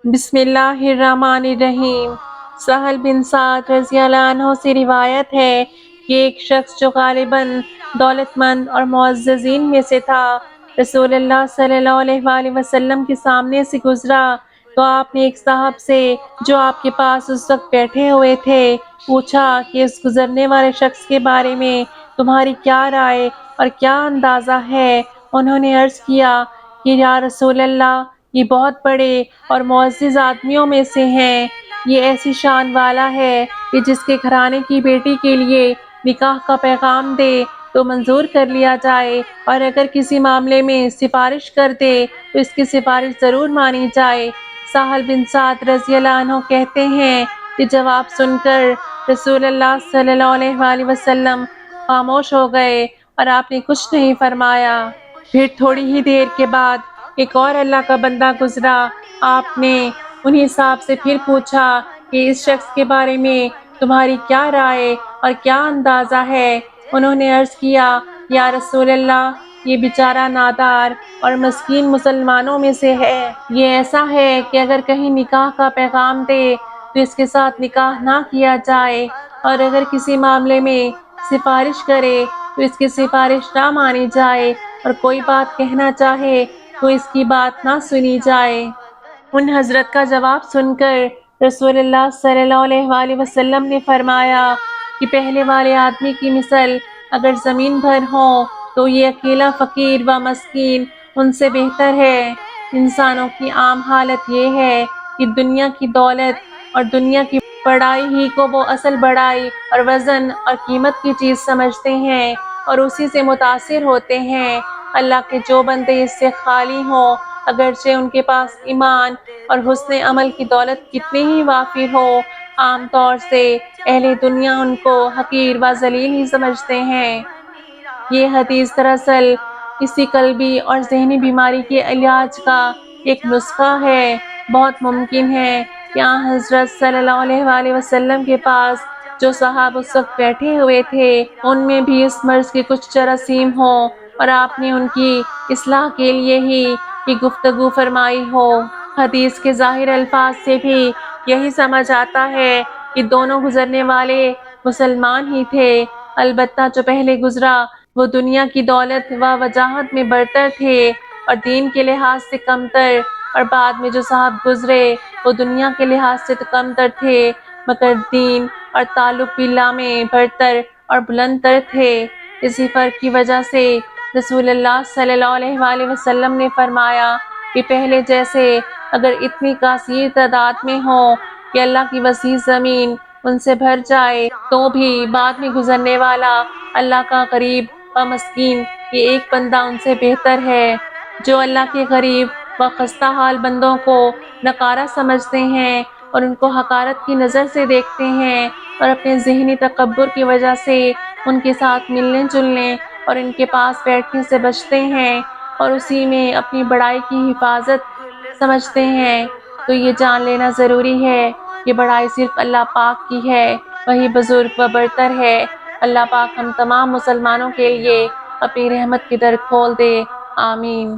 بسم اللہ الرحمن الرحیم۔ سہل بن سعد رضی اللہ عنہ سے روایت ہے کہ ایک شخص جو غالباً دولت مند اور معززین میں سے تھا، رسول اللہ صلی اللہ علیہ وآلہ وسلم کے سامنے سے گزرا تو آپ نے ایک صاحب سے جو آپ کے پاس اس وقت بیٹھے ہوئے تھے پوچھا کہ اس گزرنے والے شخص کے بارے میں تمہاری کیا رائے اور کیا اندازہ ہے؟ انہوں نے عرض کیا کہ یا رسول اللہ، یہ بہت بڑے اور معزز آدمیوں میں سے ہیں۔ یہ ایسی شان والا ہے کہ جس کے گھرانے کی بیٹی کے لیے نکاح کا پیغام دے تو منظور کر لیا جائے، اور اگر کسی معاملے میں سفارش کر دے تو اس کی سفارش ضرور مانی جائے۔ سہل بن سعد رضی اللہ عنہ کہتے ہیں کہ جواب سن کر رسول اللہ صلی اللہ علیہ وآلہ وسلم خاموش ہو گئے اور آپ نے کچھ نہیں فرمایا۔ پھر تھوڑی ہی دیر کے بعد ایک اور اللہ کا بندہ گزرا۔ آپ نے انہی صاحب سے پھر پوچھا کہ اس شخص کے بارے میں تمہاری کیا رائے اور کیا اندازہ ہے؟ انہوں نے عرض کیا یا رسول اللہ، یہ بیچارہ نادار اور مسکین مسلمانوں میں سے ہے۔ یہ ایسا ہے کہ اگر کہیں نکاح کا پیغام دے تو اس کے ساتھ نکاح نہ کیا جائے، اور اگر کسی معاملے میں سفارش کرے تو اس کی سفارش نہ مانی جائے، اور کوئی بات کہنا چاہے تو اس کی بات نہ سنی جائے۔ ان حضرت کا جواب سن کر رسول اللہ صلی اللہ علیہ وآلہ وسلم نے فرمایا کہ پہلے والے آدمی کی مثل اگر زمین بھر ہو تو یہ اکیلا فقیر و مسکین ان سے بہتر ہے۔ انسانوں کی عام حالت یہ ہے کہ دنیا کی دولت اور دنیا کی بڑائی ہی کو وہ اصل بڑائی اور وزن اور قیمت کی چیز سمجھتے ہیں اور اسی سے متاثر ہوتے ہیں۔ اللہ کے جو بندے اس سے خالی ہوں، اگرچہ ان کے پاس ایمان اور حسن عمل کی دولت کتنی ہی وافر ہو، عام طور سے اہل دنیا ان کو حقیر و ذلیل ہی سمجھتے ہیں۔ یہ حدیث دراصل اسی قلبی اور ذہنی بیماری کے علاج کا ایک نسخہ ہے۔ بہت ممکن ہے کہ آن حضرت صلی اللہ علیہ وآلہ وسلم کے پاس جو صحابہ اس وقت بیٹھے ہوئے تھے ان میں بھی اس مرض کے کچھ جراثیم ہوں، اور آپ نے ان کی اصلاح کے لیے ہی یہ گفتگو فرمائی ہو۔ حدیث کے ظاہر الفاظ سے بھی یہی سمجھ آتا ہے کہ دونوں گزرنے والے مسلمان ہی تھے، البتہ جو پہلے گزرا وہ دنیا کی دولت و وجاہت میں برتر تھے اور دین کے لحاظ سے کمتر، اور بعد میں جو صاحب گزرے وہ دنیا کے لحاظ سے تو کمتر تھے مگر دین اور تعلق باللہ میں برتر اور بلند تر تھے۔ اسی فرق کی وجہ سے رسول اللہ صلی اللہ علیہ وآلہ وسلم نے فرمایا کہ پہلے جیسے اگر اتنی کثیر تعداد میں ہوں کہ اللہ کی وسیع زمین ان سے بھر جائے تو بھی بعد میں گزرنے والا اللہ کا غریب و مسکین یہ ایک بندہ ان سے بہتر ہے۔ جو اللہ کے غریب و خستہ حال بندوں کو نکارہ سمجھتے ہیں اور ان کو حقارت کی نظر سے دیکھتے ہیں اور اپنے ذہنی تکبر کی وجہ سے ان کے ساتھ ملنے جلنے اور ان کے پاس بیٹھنے سے بچتے ہیں اور اسی میں اپنی بڑائی کی حفاظت سمجھتے ہیں، تو یہ جان لینا ضروری ہے کہ بڑائی صرف اللہ پاک کی ہے، وہی بزرگ و برتر ہے۔ اللہ پاک ہم تمام مسلمانوں کے لیے اپنی رحمت کے در کھول دے، آمین۔